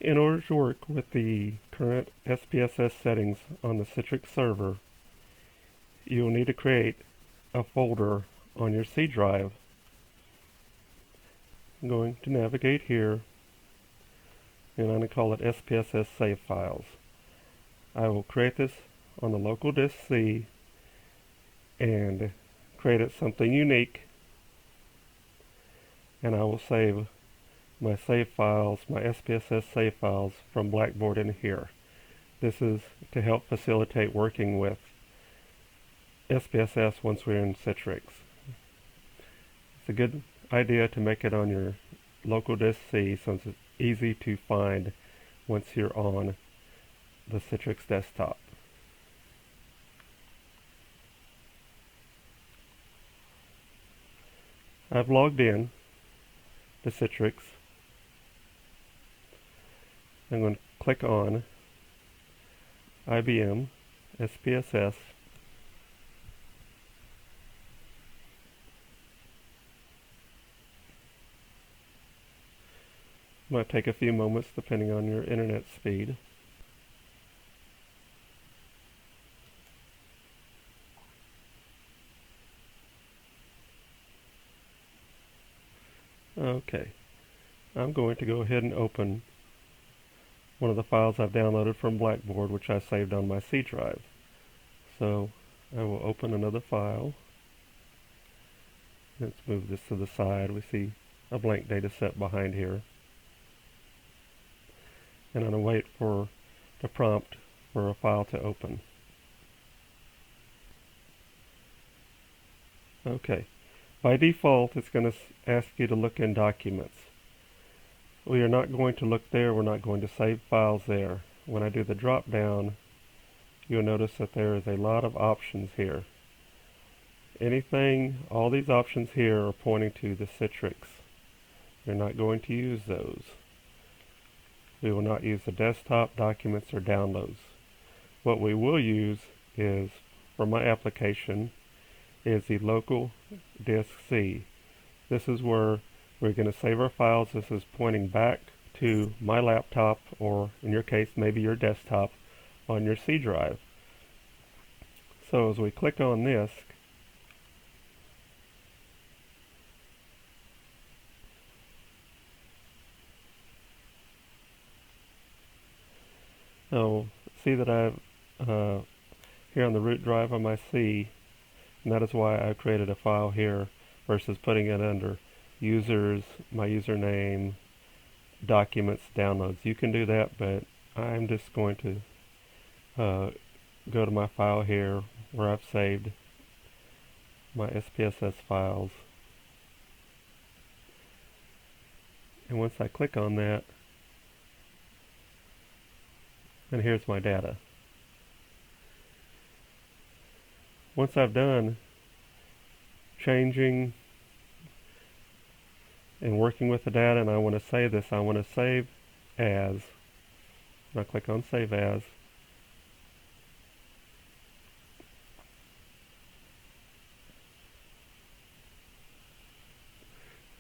In order to work with the current SPSS settings on the Citrix server, you will need to create a folder on your C drive. I'm going to navigate here, and I'm going to call it SPSS Save Files. I will create this on the local disk C and create it something unique, and I will save my save files, my SPSS save files from Blackboard in here. This is to help facilitate working with SPSS once we're in Citrix. It's a good idea to make it on your local disk C since it's easy to find once you're on the Citrix desktop. I've logged in to Citrix. I'm going to click on IBM SPSS. It might take a few moments depending on your internet speed. Okay, I'm going to go ahead and open one of the files I've downloaded from Blackboard, which I saved on my C drive. So I will open another file. Let's move this to the side. We see a blank data set behind here. And I'm going to wait for the prompt for a file to open. Okay. By default, it's going to ask you to look in Documents. We are not going to look there. We're not going to save files there. When I do the drop down, you'll notice that there is a lot of options here. All these options here are pointing to the Citrix. You're not going to use those. We will not use the desktop, documents, or downloads. What we will use is, for my application, is the local disk C. This is where we're going to save our files. This is pointing back to my laptop, or in your case, maybe your desktop on your C drive. So as we click on this, see that I've here on the root drive on my C, and that is why I created a file here versus putting it under users, my username, documents, downloads. You can do that, but I'm just going to go to my file here where I've saved my SPSS files. And once I click on that, and here's my data. Once I've done changing and working with the data and I want to save this, I want to save as. And I click on Save As.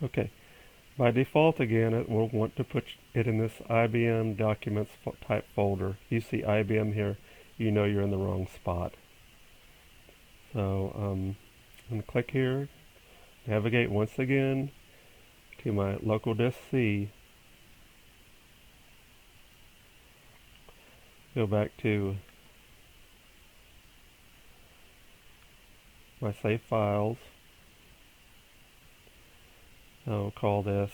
Okay. By default, again, it will want to put it in this IBM Documents type folder. If you see IBM here, you know you're in the wrong spot. So I'm going to click here, navigate once again to my local disk C, go back to my save files. I'll call this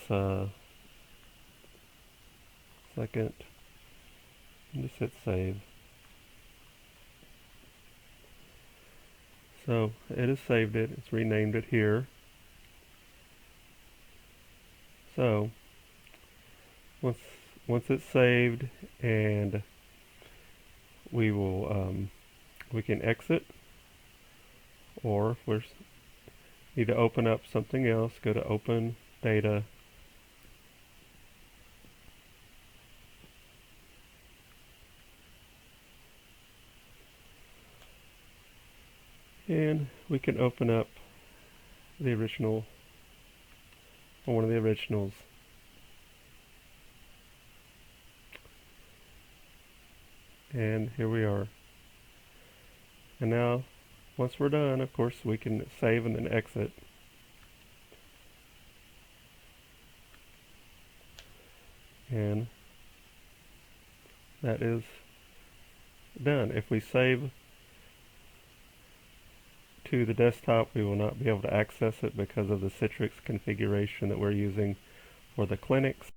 second, and just hit save. So it has saved it, it's renamed it here. So once it's saved, and we can exit, or if we need to open up something else, go to Open Data, and we can open up the original, or one of the originals And here we are. And now, once we're done, of course, we can save and then exit. And that is done. If we save to the desktop, we will not be able to access it because of the Citrix configuration that we're using for the clinics.